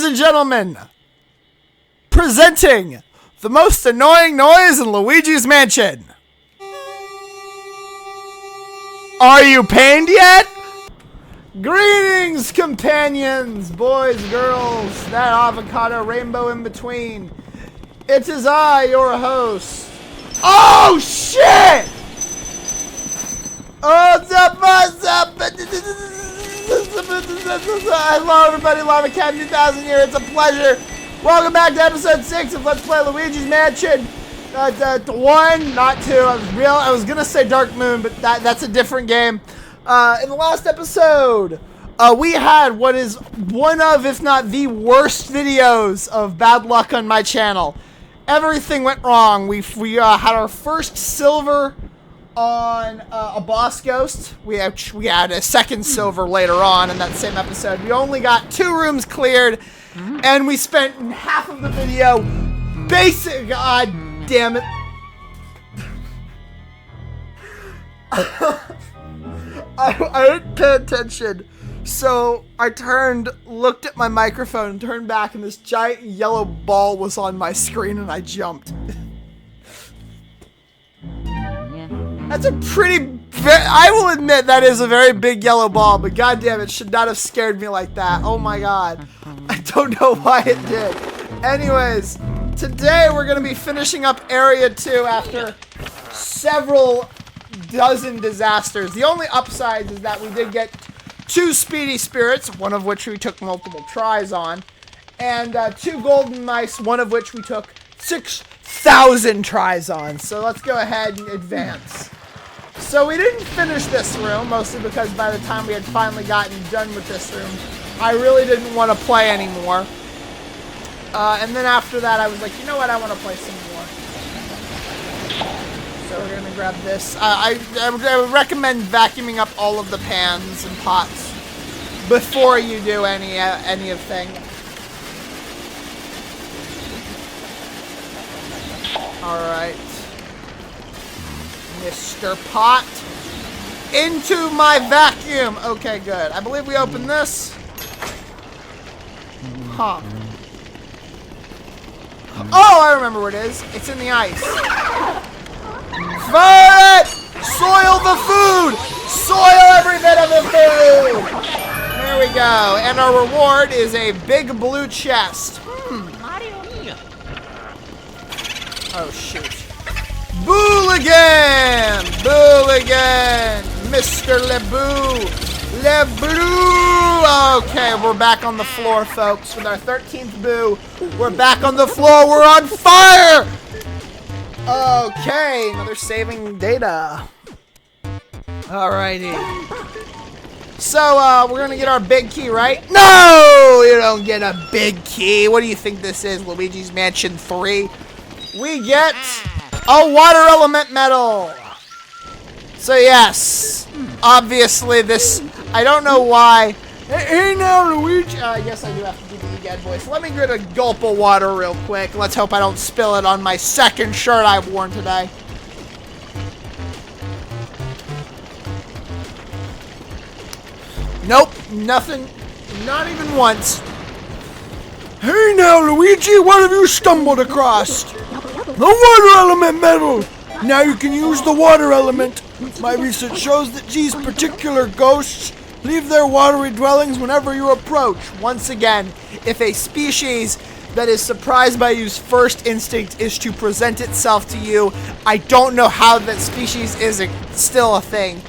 and gentlemen, presenting the most annoying noise in Luigi's Mansion. Are you pained yet? Greetings, companions, boys, girls, that avocado rainbow in between. It is I, your host. Oh, shit! What's up, what's up? Hello, everybody. Lava Cat 2000 here. It's a pleasure. Welcome back to episode 6 of Let's Play Luigi's Mansion. 1, not 2. I was gonna say Dark Moon, but that's a different game. In the last episode, we had what is one of, if not the worst videos of bad luck on my channel. Everything went wrong. We had our first silver on a boss ghost. We had a second silver later on in that same episode. We only got 2 rooms cleared, and we spent half of the video God damn it. I didn't pay attention. So I looked at my microphone, and turned back, and this giant yellow ball was on my screen, and I jumped. That's a I will admit that is a very big yellow ball, but goddamn, it should not have scared me like that. Oh my god. I don't know why it did. Anyways, today we're going to be finishing up Area 2 after several dozen disasters. The only upside is that we did get 2 speedy spirits, one of which we took multiple tries on, and 2 golden mice, one of which we took 6,000 tries on. So let's go ahead and advance. So we didn't finish this room, mostly because by the time we had finally gotten done with this room, I really didn't want to play anymore. And then after that, I was like, you know what, I want to play some more. So we're going to grab this. I would recommend vacuuming up all of the pans and pots before you do anything. Alright. Mr. Pot. Into my vacuum. Okay, good. I believe we opened this. Huh. Oh, I remember where it is. It's in the ice. Fire it! Soil the food! Soil every bit of the food! There we go. And our reward is a big blue chest. Oh, shoot. Booligan! Booligan! Mr. LeBoo! LeBoo! Okay, we're back on the floor, folks, with our 13th boo. We're back on the floor. We're on fire! Okay, another saving data. Alrighty. So, we're gonna get our big key, right? No! You don't get a big key. What do you think this is, Luigi's Mansion 3? We get a water element medal. So yes, obviously this, I don't know why. Hey now, Luigi. I guess I do have to do the egad voice. Let me get a gulp of water real quick. Let's hope I don't spill it on my second shirt I've worn today. Nope, nothing, not even once. Hey now, Luigi, what have you stumbled across? The water element medal! Now you can use the water element. My research shows that these particular ghosts leave their watery dwellings whenever you approach. Once again, if a species that is surprised by you's first instinct is to present itself to you, I don't know how that species is still a thing.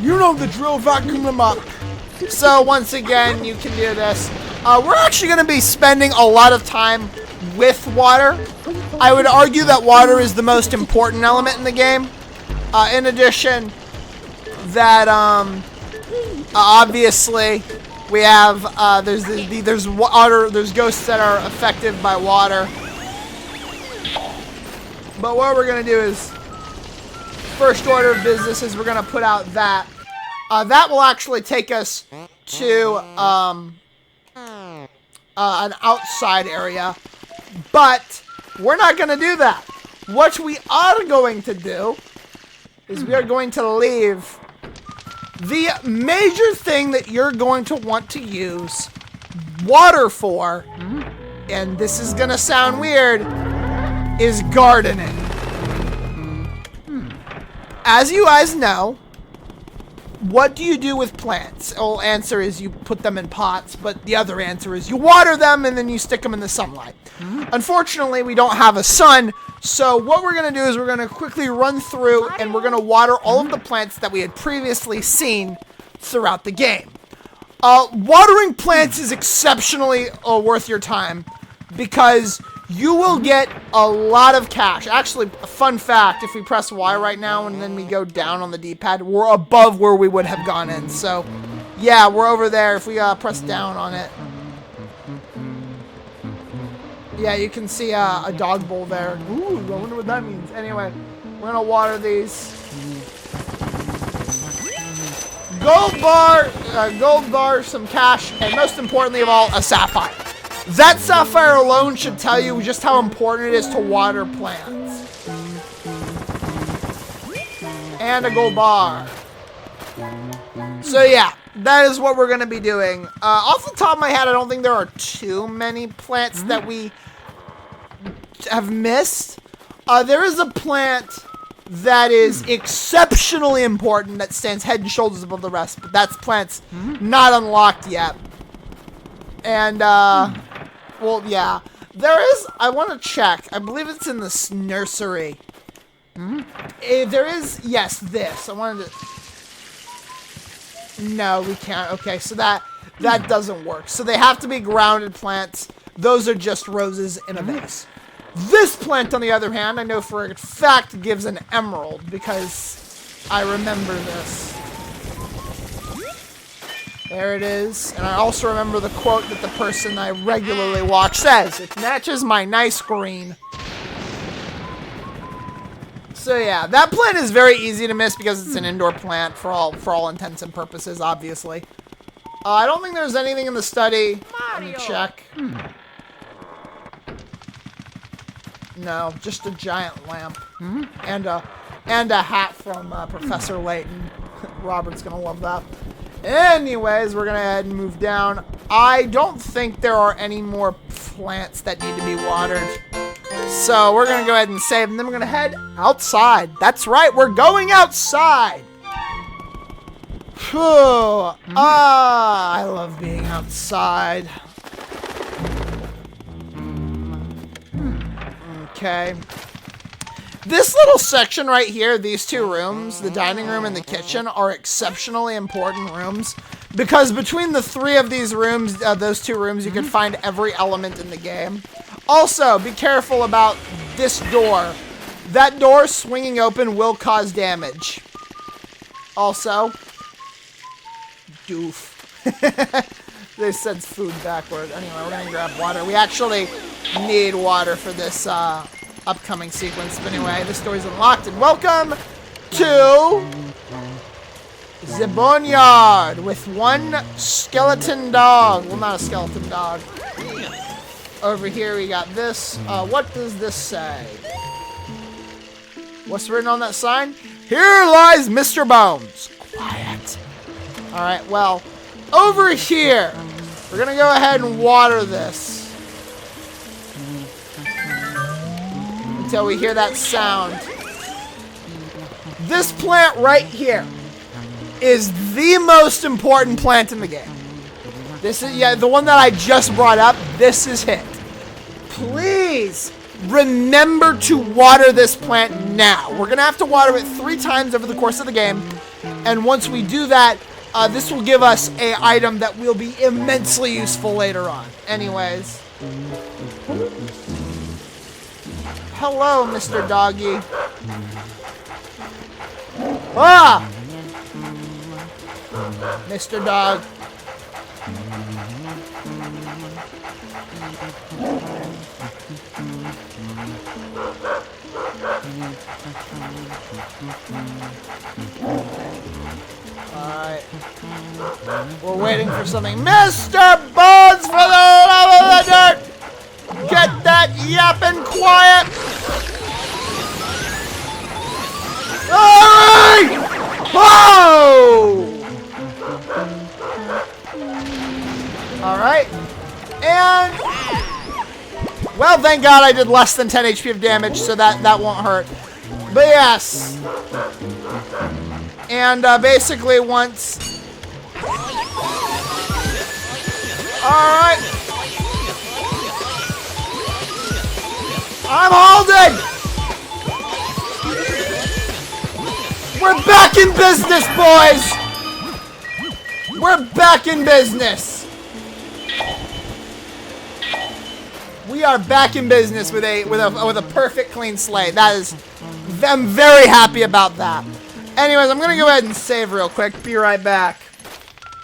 You know the drill, vacuum them up. So once again, you can do this. We're actually going to be spending a lot of time with water. I would argue that water is the most important element in the game. In addition, that obviously we have there's water. There's ghosts that are affected by water. But what we're gonna do is, first order of business is we're gonna put out that. That will actually take us to an outside area. But we're not going to do that. What we are going to do is we are going to leave the major thing that you're going to want to use water for, and this is gonna sound weird, is gardening. As you guys know, what do you do with plants? The whole answer is you put them in pots, but the other answer is you water them and then you stick them in the sunlight. Unfortunately, we don't have a sun, so what we're going to do is we're going to quickly run through and we're going to water all of the plants that we had previously seen throughout the game. Watering plants is exceptionally worth your time because you will get a lot of cash. Actually, a fun fact, if we press Y right now and then we go down on the D-pad, we're above where we would have gone in. So, yeah, we're over there if we press down on it. Yeah, you can see a dog bowl there. Ooh, I wonder what that means. Anyway, we're going to water these. Gold bar, some cash, and most importantly of all, a sapphire. That sapphire alone should tell you just how important it is to water plants. And a gold bar. So yeah, that is what we're going to be doing. Off the top of my head, I don't think there are too many plants that we have missed. There is a plant that is exceptionally important that stands head and shoulders above the rest, but that's plant's not unlocked yet. And, well, yeah. There is, I want to check. I believe it's in this nursery. There is, yes, this. I wanted to... No, we can't. Okay, so that doesn't work. So they have to be grounded plants. Those are just roses in a vase. This plant, on the other hand, I know for a fact gives an emerald because I remember this. There it is. And I also remember the quote that the person I regularly watch says. It matches my nice green. So yeah, that plant is very easy to miss because it's an indoor plant for all intents and purposes, obviously. I don't think there's anything in the study. Let me check. No, just a giant lamp. And a hat from Professor Layton. Robert's gonna love that. Anyways, we're gonna head and move down. I don't think there are any more plants that need to be watered. So we're gonna go ahead and save, and then we're gonna head outside. That's right, we're going outside. Phew. I love being outside. Okay. This little section right here, these two rooms, the dining room and the kitchen, are exceptionally important rooms because between the three of these rooms, those two rooms, you can find every element in the game. Also, be careful about this door. That door swinging open will cause damage. Also, doof. They said food backward. Anyway, we're gonna grab water. We actually need water for this upcoming sequence. But anyway, this door's unlocked, and welcome to the boneyard with one skeleton dog. Well, not a skeleton dog. Over here we got this. What does this say? What's written on that sign? Here lies Mr. Bones. Quiet. Alright, well, over here, we're gonna go ahead and water this until we hear that sound. This plant right here is the most important plant in the game. This is, yeah, the one that I just brought up. This is it. Please remember to water this plant now. We're gonna have to water it 3 times over the course of the game, and once we do that, this will give us an item that will be immensely useful later on. Anyways. Hello, Mr. Doggy. Ah! Mr. Dog. Alright. We're waiting for something. Mr. Bones, for the love of the dirt! Get that yapping quiet! Hey! Whoa! Alright. thank God I did less than 10 HP of damage, so that won't hurt. But yes. And basically once... Alright. I'm holding! We're back in business, boys! We're back in business. We are back in business with a perfect clean slate. That is, I'm very happy about that. Anyways, I'm gonna go ahead and save real quick. Be right back.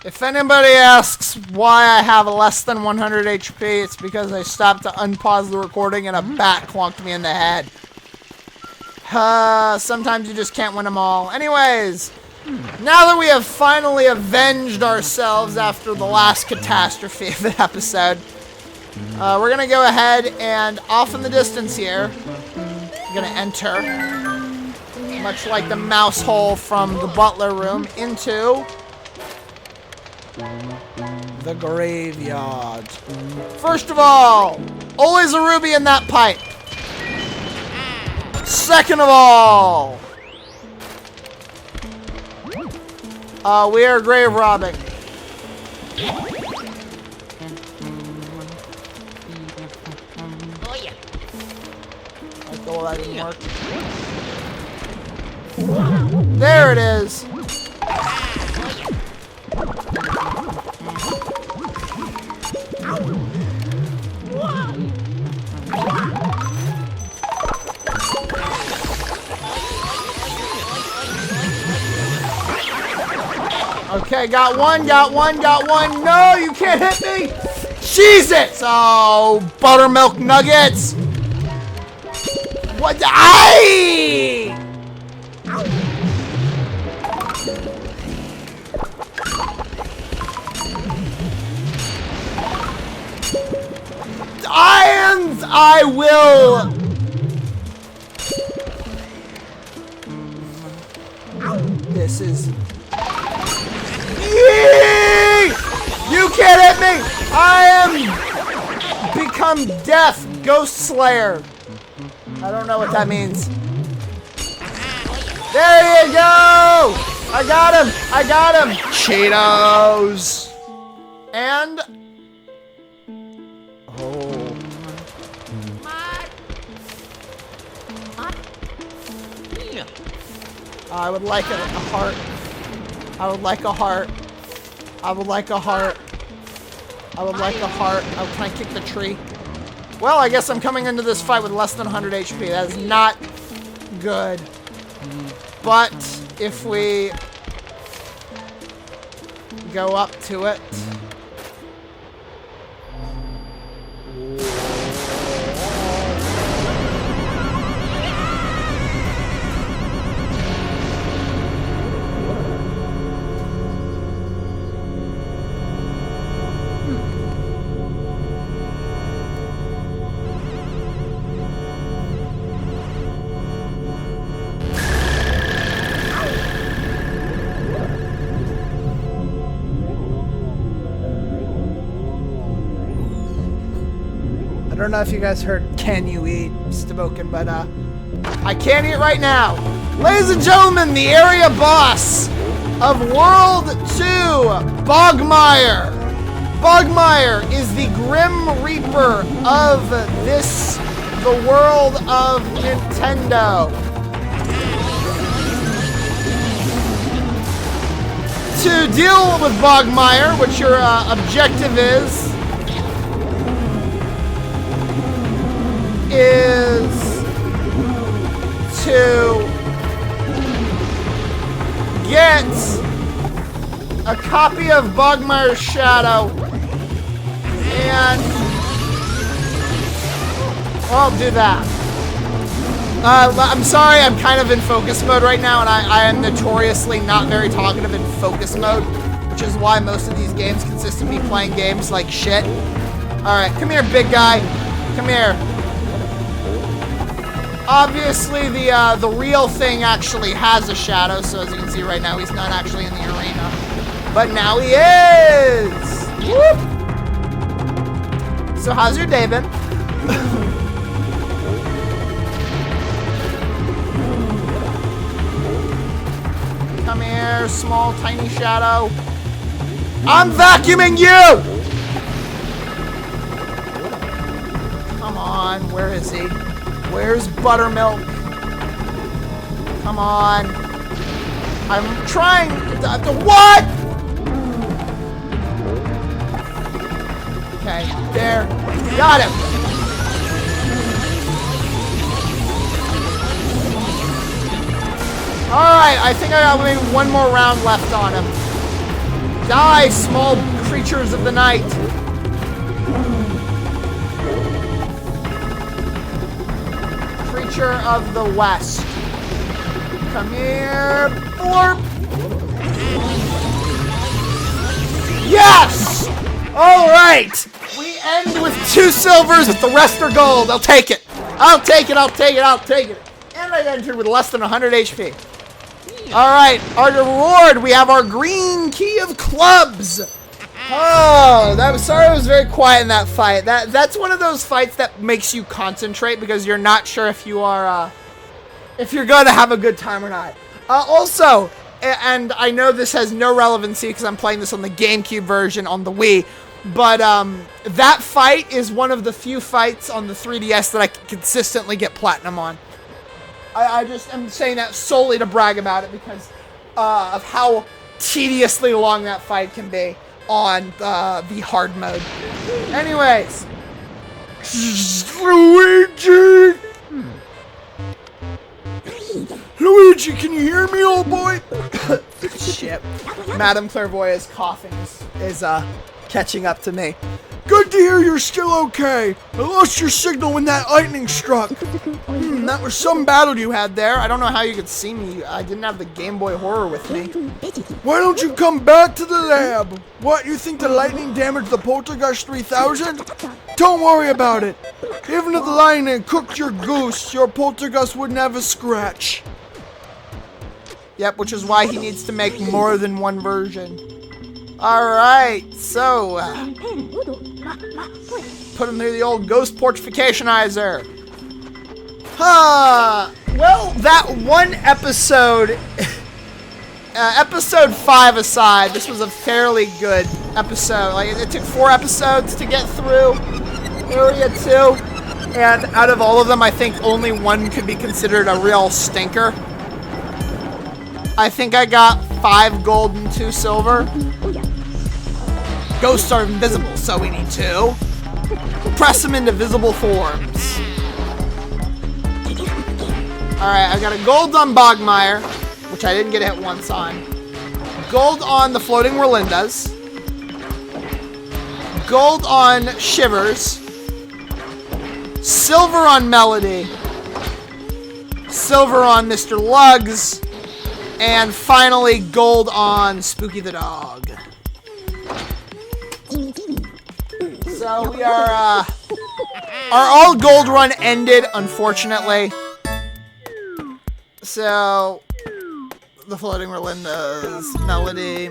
If anybody asks why I have less than 100 HP, it's because I stopped to unpause the recording and a bat clonked me in the head. Sometimes you just can't win them all. Anyways, now that we have finally avenged ourselves after the last catastrophe of the episode, we're gonna go ahead and off in the distance here, we're gonna enter, much like the mouse hole from the butler room, into the graveyard. First of all, always a ruby in that pipe. Second of all, we are grave robbing. Oh, that didn't work. There it is. Okay, got one. No, you can't hit me. Jesus! Oh, buttermilk nuggets. What? Aye! I will. This is. Yee! You can't hit me! I am become death, Ghost Slayer. I don't know what that means. There you go! I got him! Cheetos! And... oh. I would like a heart. I would like a heart. I would like a heart. I would like a heart. Oh, can I kick the tree? Well, I guess I'm coming into this fight with less than 100 HP. That is not good. But if we go up to it. I don't know if you guys heard "Can You Eat" spoken, but I can't eat right now. Ladies and gentlemen, the area boss of World 2, Bogmire. Bogmire is the Grim Reaper of the world of Nintendo. To deal with Bogmire, what your objective is to get a copy of Bogmire's Shadow and I'll do that. I'm sorry, I'm kind of in focus mode right now, and I am notoriously not very talkative in focus mode, which is why most of these games consist of me playing games like shit. Alright, come here, big guy. Come here. Obviously, the real thing actually has a shadow, so as you can see right now, he's not actually in the arena. But now he is! Whoop! So how's your day been? there, small, tiny shadow. I'm vacuuming you! Come on, where is he? Where's Buttermilk? Come on. I'm trying to what? Okay, there. Got him. Alright, I think I got maybe one more round left on him. Die, small creatures of the night. Creature of the West. Come here, blurp. Yes! Alright! We end with 2 silvers, but the rest are gold. I'll take it. I'll take it, I'll take it, I'll take it. And I entered with less than 100 HP. Alright, our reward, we have our green key of clubs. Oh, sorry I was very quiet in that fight. That's one of those fights that makes you concentrate because you're not sure if you are, if you're gonna have a good time or not. Also, and I know this has no relevancy because I'm playing this on the GameCube version on the Wii, but that fight is one of the few fights on the 3DS that I can consistently get platinum on. I just am saying that solely to brag about it because of how tediously long that fight can be on the hard mode. Anyways. Luigi! Luigi, can you hear me, old boy? Shit. Madame Clairvoyant's coughing is catching up to me. Good to hear you're still okay. I lost your signal when that lightning struck. That was some battle you had there. I don't know how you could see me. I didn't have the Game Boy Horror with me. Why don't you come back to the lab? What, you think the lightning damaged the Poltergeist 3000? Don't worry about it. Even if the lightning cooked your goose, your Poltergeist wouldn't have a scratch. Yep, which is why he needs to make more than one version. Alright, so put him through the old ghost portificationizer. Well, that one episode, episode 5 aside, this was a fairly good episode. Like, it took 4 episodes to get through Area 2, and out of all of them, I think only one could be considered a real stinker. I think I got 5 gold and 2 silver. Ghosts are invisible, so we need to press them into visible forms. Alright, I got a gold on Bogmire, which I didn't get hit once on. Gold on the Floating Rolindas. Gold on Shivers. Silver on Melody. Silver on Mr. Lugs. And finally, gold on Spooky the Dog. So we are, our all gold run ended, unfortunately. So, the Floating Rolindas, Melody,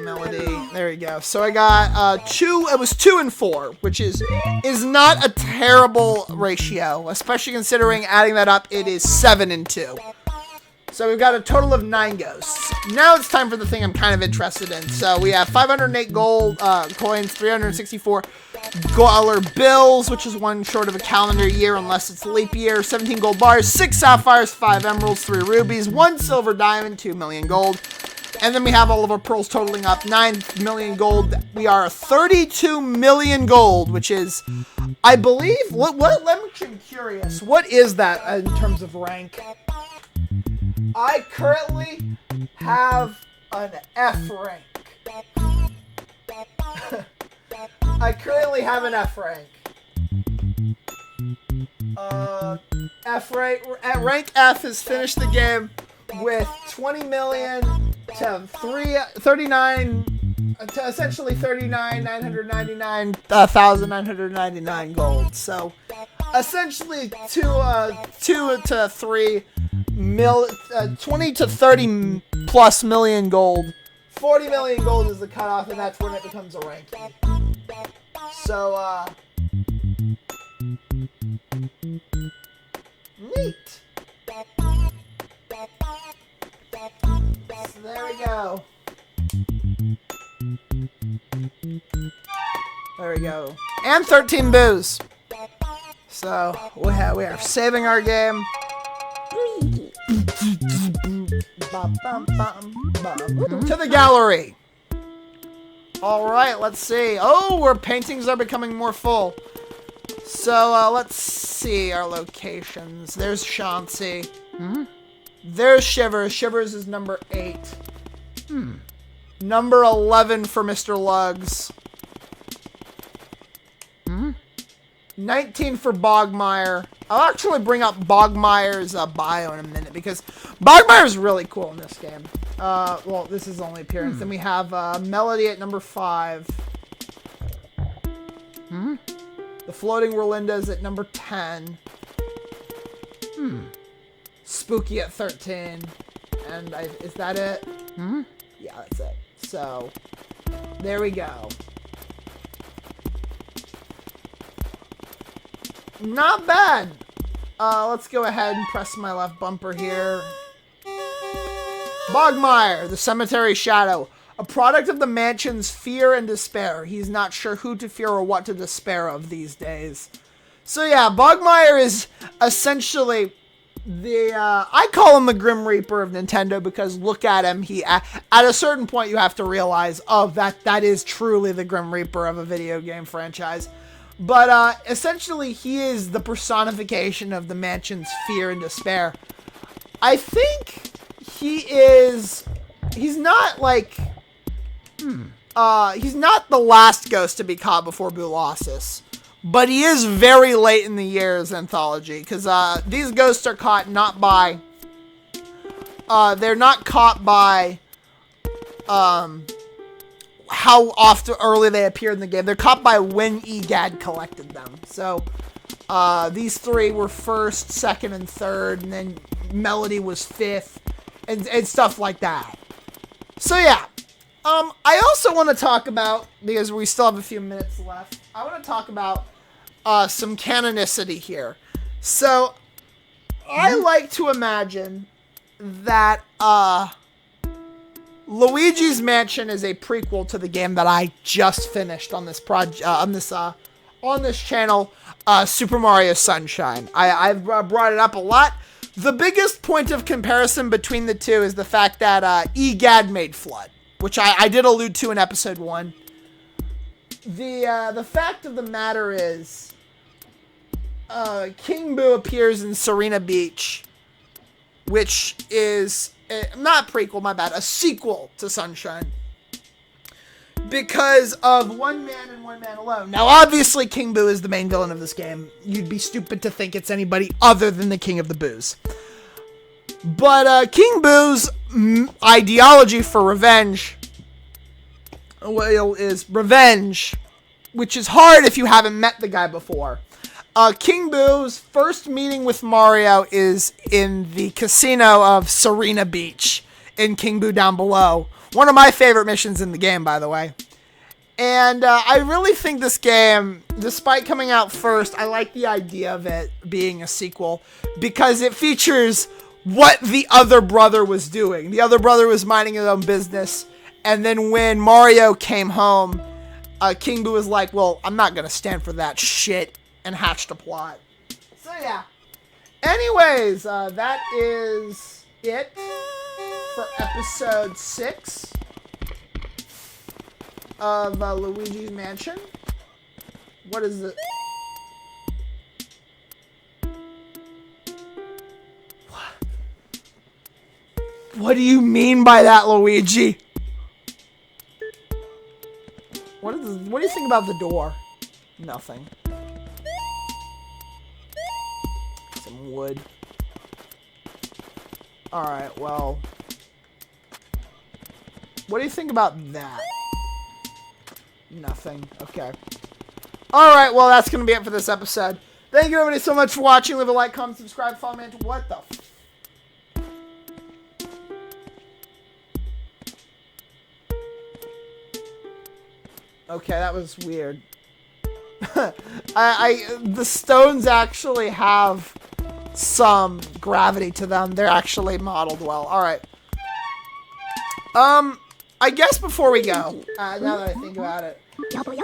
there you go. So I got, it was 2 and 4, which is not a terrible ratio, especially considering adding that up, it is 7 and 2. So we've got a total of 9 ghosts. Now it's time for the thing I'm kind of interested in. So we have 508 gold coins, 364 dollar bills, which is 1 short of a calendar year unless it's leap year, 17 gold bars, 6 sapphires, 5 emeralds, 3 rubies, 1 silver diamond, 2 million gold. And then we have all of our pearls totaling up 9 million gold. We are 32 million gold, which is, I believe, I'm curious. What is that in terms of rank? I currently have an F rank. I currently have an F rank. F rank. Rank F has finished the game with 20 million to 39 to essentially 39,999 gold. So essentially 2 to 3 20 to 30 plus million gold. 40 million gold is the cutoff, and that's when it becomes a ranking. So, neat. So there we go. There we go. And 13 boos. So, we are saving our game. To the gallery. Alright, let's see. Oh, our paintings are becoming more full. So, let's see our locations. There's Chauncey. There's Shivers. Shivers is number 8. Number 11 for Mr. Lugs. 19 for Bogmire. I'll actually bring up Bogmire's bio in a minute because Bogmire is really cool in this game. Well, this is only appearance. Then we have Melody at number 5. The Floating Rolinda's at number 10. Spooky at 13. And is that it? Yeah, that's it. So, there we go. Not bad. Let's go ahead and press my left bumper here. Bogmire, the Cemetery Shadow. A product of the mansion's fear and despair. He's not sure who to fear or what to despair of these days. So yeah, Bogmire is essentially the, I call him the Grim Reaper of Nintendo because look at him. He, at a certain point you have to realize, oh, that is truly the Grim Reaper of a video game franchise. But, essentially, he is the personification of the mansion's fear and despair. I think he's not, like, he's not the last ghost to be caught before Boolossus. But he is very late in the year's anthology, because, these ghosts are caught not by, they're not caught by, how often early they appear in the game. They're caught by when EGAD collected them. So, these 3 were 1st, 2nd, and 3rd, and then Melody was 5th, and stuff like that. So, yeah. I also want to talk about, because we still have a few minutes left, I want to talk about, some canonicity here. So, I like to imagine that, Luigi's Mansion is a prequel to the game that I just finished on this on this channel, Super Mario Sunshine. I've brought it up a lot. The biggest point of comparison between the two is the fact that EGAD made Flood, which I did allude to in episode 1. The fact of the matter is, King Boo appears in Serena Beach, which is not a prequel, my bad, a sequel to Sunshine. Because of One Man and One Man Alone. Now, obviously, King Boo is the main villain of this game. You'd be stupid to think it's anybody other than the King of the Boos. But King Boo's ideology for revenge, well, is revenge, which is hard if you haven't met the guy before. King Boo's first meeting with Mario is in the casino of Serena Beach in King Boo Down Below. One of my favorite missions in the game, by the way. And I really think this game, despite coming out first, I like the idea of it being a sequel because it features what the other brother was doing. The other brother was minding his own business. And then when Mario came home, King Boo was like, well, I'm not going to stand for that shit. And hatched a plot. So yeah. Anyways, that is it for episode 6 of Luigi's Mansion. What is it? What do you mean by that, Luigi? What do you think about the door? Nothing. Some wood. Alright, well. What do you think about that? Nothing. Okay. Alright, well, that's going to be it for this episode. Thank you, everybody, so much for watching. Leave a like, comment, subscribe, follow me. What the f... Okay, that was weird. The stones actually have some gravity to them. They're actually modeled well. Alright. I guess before we go, now that I think about it,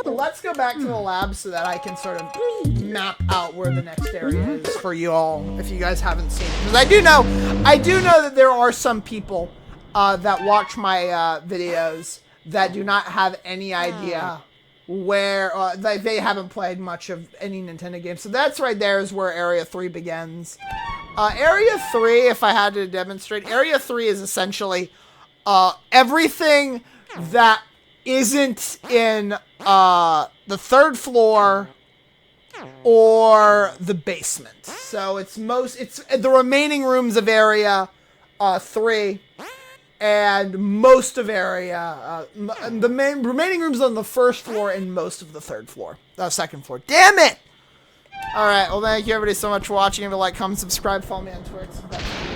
Let's go back to the lab so that I can sort of map out where the next area is for you all, if you guys haven't seen it. Because I do know that there are some people that watch my videos that do not have any idea where they haven't played much of any Nintendo game. So that's right there is where Area 3 begins. Area 3, if I had to demonstrate, Area 3 is essentially everything that isn't in the third floor or the basement. So it's the remaining rooms of Area 3 and most of area, the remaining rooms on the first floor and most of the second floor. Damn it! Alright, well thank you everybody so much for watching. If you like, comment, subscribe, follow me on Twitter,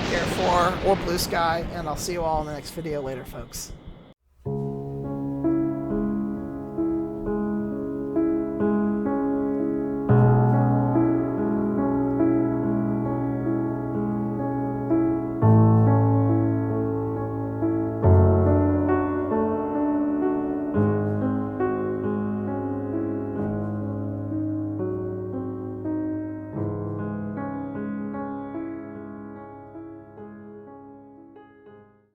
care for, or Blue Sky, and I'll see you all in the next video later, folks.